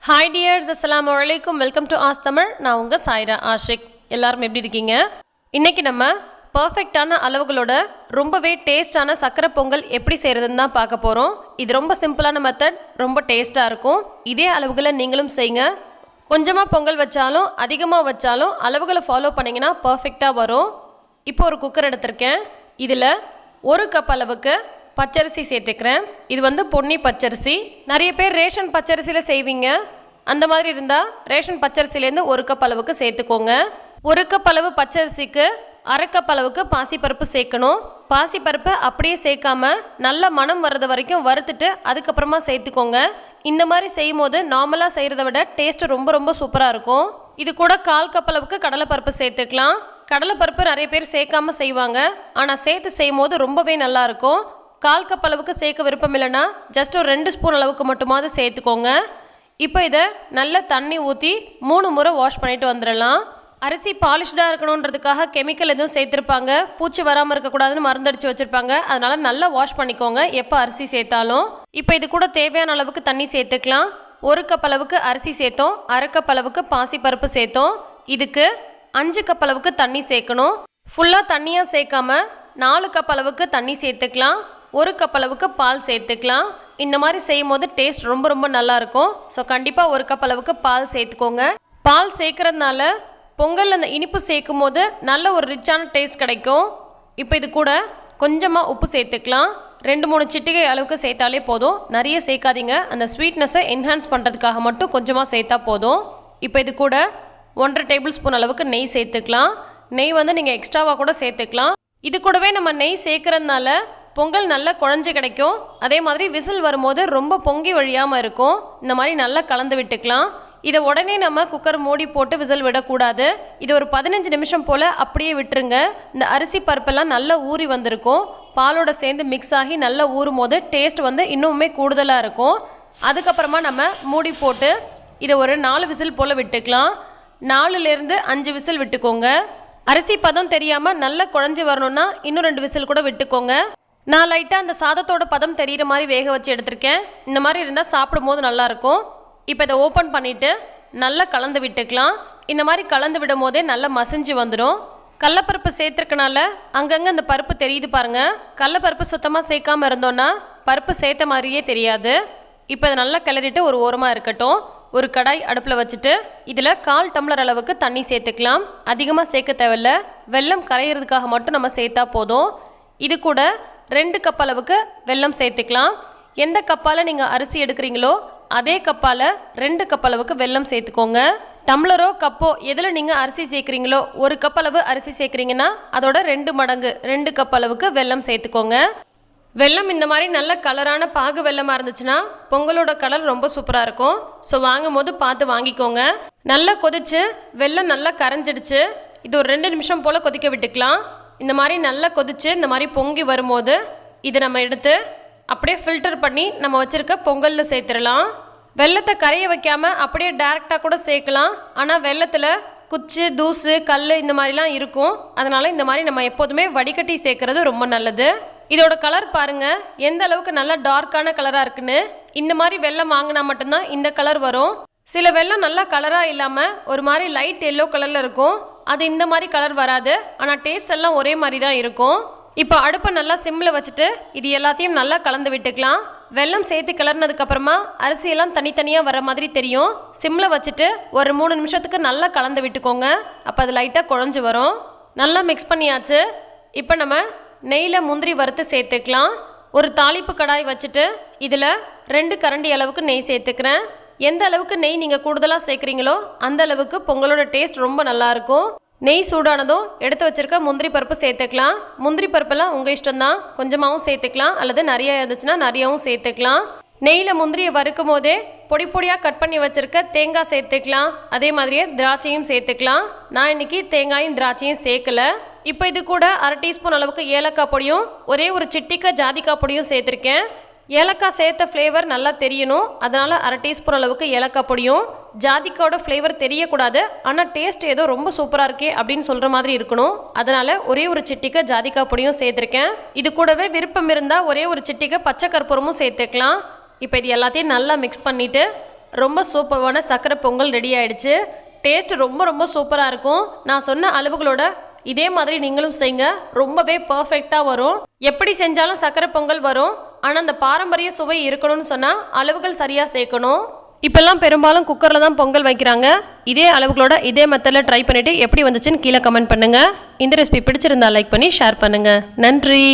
Hi dears, assalamu alaikum. Welcome to Ask Tamil. நான் உங்க சாய்ரா ஆஷிக். எல்லாரும் எப்படி இருக்கீங்க? இன்னைக்கு நம்ம பெர்ஃபெக்ட்டான அளவுகளோட ரொம்பவே டேஸ்டான சக்கரை பொங்கல் எப்படி செய்யறதுன்னு தான் பார்க்க போறோம். இது ரொம்ப சிம்பிளான மெத்தட், ரொம்ப டேஸ்டா இருக்கும். இதே அளவுகளை நீங்களும் செய்யுங்க. கொஞ்சமா பொங்கல் வச்சாலும் அதிகமா வச்சாலும் அளவுகளை ஃபாலோ பண்ணீங்கன்னா பெர்ஃபெக்ட்டா வரும். இப்போ ஒரு குக்கர் எடுத்துர்க்கேன். இதுல 1 கப் அளவுக்கு பச்சரிசி சேர்த்துக்கிறேன். இது பொன்னி பச்சரிசி. நிறைய பேர் ரேஷன் பச்சரிசியில் செய்வீங்க. அந்த மாதிரி இருந்தால் ரேஷன் பச்சரிசிலேருந்து 1 கப் அளவுக்கு சேர்த்துக்கோங்க. 1 கப் அளவு பச்சரிசிக்கு 1/2 கப் அளவுக்கு பாசிப்பருப்பு சேர்க்கணும். பாசிப்பருப்பை அப்படியே சேர்க்காம நல்ல மனம் வர்றது வரைக்கும் வறுத்துட்டு அதுக்கப்புறமா சேர்த்துக்கோங்க. இந்த மாதிரி செய்யும் போது நார்மலாக செய்கிறத விட டேஸ்ட் ரொம்ப சூப்பராக இருக்கும். இது கூட 1/4 கப் அளவுக்கு கடலைப்பருப்பு சேர்த்துக்கலாம். கடலைப்பருப்பு நிறைய பேர் சேர்க்காம செய்வாங்க, ஆனால் சேர்த்து செய்யும் போது ரொம்பவே நல்லாயிருக்கும். 1/4 கப் அளவுக்கு சேர்க்க விருப்பம் இல்லைன்னா ஜஸ்ட் ஒரு 2 ஸ்பூன் அளவுக்கு மட்டுமாவது சேர்த்துக்கோங்க. இப்போ இதை நல்லா தண்ணி ஊற்றி 3 முறை வாஷ் பண்ணிட்டு வந்துடலாம். அரிசி பாலிஷ்டாக இருக்கணுன்றதுக்காக கெமிக்கல் எதுவும் சேர்த்துருப்பாங்க, பூச்சி வராமல் இருக்கக்கூடாதுன்னு மருந்தடிச்சு வச்சுருப்பாங்க. அதனால நல்லா வாஷ் பண்ணிக்கோங்க எப்போ அரிசி சேர்த்தாலும். இப்போ இது கூட தேவையான அளவுக்கு தண்ணி சேர்த்துக்கலாம். 1 கப் அளவுக்கு அரிசி சேர்த்தோம், 1/2 கப் அளவுக்கு பாசிப்பருப்பு சேர்த்தோம். இதுக்கு 5 கப் அளவுக்கு தண்ணி சேர்க்கணும். ஃபுல்லாக தண்ணியாக சேர்க்காம 4 கப் அளவுக்கு தண்ணி சேர்த்துக்கலாம். 1 கப் அளவுக்கு பால் சேர்த்துக்கலாம். இந்த மாதிரி செய்யும் போது டேஸ்ட் ரொம்ப நல்லாயிருக்கும். ஸோ கண்டிப்பாக 1 கப் அளவுக்கு பால் சேர்த்துக்கோங்க. பால் சேர்க்கறதுனால பொங்கல் அந்த இனிப்பு சேர்க்கும் போது நல்ல ஒரு ரிச்சான டேஸ்ட் கிடைக்கும். இப்போ இது கூட கொஞ்சமாக உப்பு சேர்த்துக்கலாம். 2-3 சிட்டிகை அளவுக்கு சேர்த்தாலே போதும், நிறைய சேர்க்காதீங்க. அந்த ஸ்வீட்னஸை என்ஹான்ஸ் பண்ணுறதுக்காக மட்டும் கொஞ்சமாக சேர்த்தா போதும். இப்போ இது கூட 1.5 டேபிள் ஸ்பூன் அளவுக்கு நெய் சேர்த்துக்கலாம். நெய் நீங்கள் எக்ஸ்ட்ராவாக கூட சேர்த்துக்கலாம். இது கூடவே நம்ம நெய் சேர்க்கறதுனால பொங்கல் நல்லா குழஞ்சி கிடைக்கும். அதே மாதிரி விசில் வரும்போது ரொம்ப பொங்கி வழியாமல் இருக்கும். இந்த மாதிரி நல்லா கலந்து விட்டுக்கலாம். இதை உடனே நம்ம குக்கர் மூடி போட்டு விசில் விடக்கூடாது. இது ஒரு 15 நிமிஷம் போல் அப்படியே விட்டுருங்க. இந்த அரிசி பருப்பெல்லாம் நல்லா ஊறி வந்திருக்கும். பாலோட சேர்ந்து மிக்ஸ் ஆகி நல்லா ஊறும் போது டேஸ்ட் இன்னுமே கூடுதலாக இருக்கும். அதுக்கப்புறமா நம்ம மூடி போட்டு இதை ஒரு 4 விசில் போல் விட்டுக்கலாம். 4லேருந்து 5 விசில் விட்டுக்கோங்க. அரிசி பதம் தெரியாமல் நல்லா குழஞ்சி வரணும்னா இன்னும் 2 விசில் கூட விட்டுக்கோங்க. நான் லைட்டாக அந்த சாதத்தோட பதம் தெரிகிற மாதிரி வேக வச்சு எடுத்திருக்கேன். இந்த மாதிரி இருந்தால் சாப்பிடும் போது நல்லாயிருக்கும். இப்போ இதை ஓப்பன் பண்ணிவிட்டு நல்லா கலந்து விட்டுக்கலாம். இந்த மாதிரி கலந்து விடும் போதே நல்லா மசிஞ்சு வந்துடும். கடலப்பருப்பு சேர்த்துருக்கனால அங்கங்கே அந்த பருப்பு தெரியுது பாருங்கள். கடலப்பருப்பு சுத்தமாக சேர்க்காமல் இருந்தோன்னா பருப்பு சேர்த்த மாதிரியே தெரியாது. இப்போ இதை நல்லா கிளறிட்டு ஒரு ஓரமாக இருக்கட்டும். ஒரு கடாய் அடுப்பில் வச்சுட்டு இதில் 1/4 டம்ளர் அளவுக்கு தண்ணி சேர்த்துக்கலாம். அதிகமாக சேர்க்க தேவையில்ல. வெல்லம் கரையிறதுக்காக மட்டும் நம்ம சேர்த்தா போதும். இது கூட 2 கப் அளவுக்கு வெல்லம் சேர்த்துக்கலாம். எந்த கப்பால் நீங்கள் அரிசி எடுக்கிறீங்களோ அதே கப்பால் 2 கப் அளவுக்கு வெல்லம் சேர்த்துக்கோங்க. டம்ளரோ கப்போ எதில் நீங்கள் அரிசி சேர்க்குறீங்களோ 1 கப் அளவு அரிசி சேர்க்குறீங்கன்னா அதோட 2 மடங்கு 2 கப் அளவுக்கு வெல்லம் சேர்த்துக்கோங்க. வெல்லம் இந்த மாதிரி நல்ல கலரான பாகு வெல்லமாக இருந்துச்சுன்னா பொங்கலோட கலர் ரொம்ப சூப்பராக இருக்கும். ஸோ வாங்கும் போது பார்த்து வாங்கிக்கோங்க. நல்லா கொதிச்சு வெல்லம் நல்லா கரைஞ்சிடுச்சு. இது ஒரு 2 நிமிஷம் போல் கொதிக்க விட்டுக்கலாம். இந்த மாதிரி நல்லா கொதிச்சு இந்த மாதிரி பொங்கி வரும்போது இதை நம்ம எடுத்து அப்படியே ஃபில்டர் பண்ணி நம்ம வச்சுருக்க பொங்கலில் சேர்த்துடலாம். வெல்லத்தை கரைய வைக்காமல் அப்படியே டேரெக்டாக கூட சேர்க்கலாம். ஆனால் வெல்லத்தில் குச்சி, தூசு, கல் இந்த மாதிரிலாம் இருக்கும். அதனால் இந்த மாதிரி நம்ம எப்போதுமே வடிகட்டி சேர்க்குறது ரொம்ப நல்லது. இதோட கலர் பாருங்கள் எந்த அளவுக்கு நல்லா டார்க்கான கலராக இருக்குன்னு. இந்த மாதிரி வெல்லம் வாங்கினா மட்டும்தான் இந்த கலர் வரும். சில வெல்லம் நல்லா கலராக இல்லாமல் ஒரு மாதிரி லைட் எல்லோ கலரில் இருக்கும். அது இந்த மாதிரி கலர் வராது. ஆனால் டேஸ்ட் எல்லாம் ஒரே மாதிரி தான் இருக்கும். இப்போ அடுப்பை நல்லா சிம்மில் வச்சுட்டு இது எல்லாத்தையும் நல்லா கலந்து விட்டுக்கலாம். வெல்லம் சேர்த்து கிளறினதுக்கப்புறமா அரிசியெல்லாம் தனித்தனியாக வர மாதிரி தெரியும். சிம்மில் வச்சுட்டு ஒரு 3 நிமிஷத்துக்கு நல்லா கலந்து விட்டுக்கோங்க. அப்போ அது லைட்டாக குழஞ்சி வரும். நல்லா மிக்ஸ் பண்ணியாச்சு. இப்போ நம்ம நெய்யில் முந்திரி வறுத்து சேர்த்துக்கலாம். ஒரு தாளிப்பு கடாய் வச்சுட்டு இதில் 2 கரண்டி அளவுக்கு நெய் சேர்த்துக்கிறேன். எந்த அளவுக்கு நெய் நீங்கள் கூடுதலாக சேர்க்குறீங்களோ அந்த அளவுக்கு பொங்கலோட டேஸ்ட் ரொம்ப நல்லாயிருக்கும். நெய் சூடானதும் எடுத்து வச்சுருக்க முந்திரி பருப்பு சேர்த்துக்கலாம். முந்திரி பருப்பெல்லாம் உங்கள் இஷ்டம்தான், கொஞ்சமாகவும் சேர்த்துக்கலாம் அல்லது நிறைய இருந்துச்சுன்னா நிறையாவும் சேர்த்துக்கலாம். நெய்யில் முந்திரியை வறுக்கும் போதே பொடி பொடியாக கட் பண்ணி வச்சுருக்க தேங்காய் சேர்த்துக்கலாம். அதே மாதிரியே திராட்சையும் சேர்த்துக்கலாம். நான் இன்றைக்கி தேங்காயும் திராட்சையும் சேர்க்கலை. இப்போ இது கூட 1/2 டீஸ்பூன் அளவுக்கு ஏலக்காய் பொடியும் ஒரே ஒரு சிட்டிக்கை ஜாதிக்காய் பொடியும் சேர்த்துருக்கேன். ஏலக்காய் சேர்த்த ஃப்ளேவர் நல்லா தெரியணும். அதனால் 1/2 டீஸ்பூன் அளவுக்கு ஏலக்காய் பொடியும், ஜாதிக்காயோட ஃப்ளேவர் தெரியக்கூடாது ஆனால் டேஸ்ட் ஏதோ ரொம்ப சூப்பராக இருக்கே அப்படின்னு சொல்கிற மாதிரி இருக்கணும். அதனால் ஒரே ஒரு சிட்டிக்கை ஜாதிக்காய் பொடியும் சேர்த்துருக்கேன். இது கூடவே விருப்பம் இருந்தால் ஒரே ஒரு சிட்டிக்கை பச்சை கற்பூரமும் சேர்த்துக்கலாம். இப்போ இது எல்லாத்தையும் நல்லா மிக்ஸ் பண்ணிவிட்டு ரொம்ப சூப்பரான சக்கரை பொங்கல் ரெடி ஆயிடுச்சு. டேஸ்ட் ரொம்ப ரொம்ப சூப்பராக இருக்கும். நான் சொன்ன அளவுகளோட இதே மாதிரி நீங்களும் செய்யுங்க. ரொம்பவே பர்ஃபெக்டாக வரும். எப்படி செஞ்சாலும் சக்கரை பொங்கல் வரும். ஆனால் அந்த பாரம்பரிய சுவை இருக்கணும்னு சொன்னால் அளவுகள் சரியாக சேர்க்கணும். இப்போல்லாம் பெரும்பாலும் குக்கரில் தான் பொங்கல் வைக்கிறாங்க. இதே அளவுகளோட இதே மெத்தடில் ட்ரை பண்ணிவிட்டு எப்படி வந்துச்சுன்னு கீழே கமெண்ட் பண்ணுங்கள். இந்த ரெசிபி பிடிச்சிருந்தா லைக் பண்ணி ஷேர் பண்ணுங்கள். நன்றி.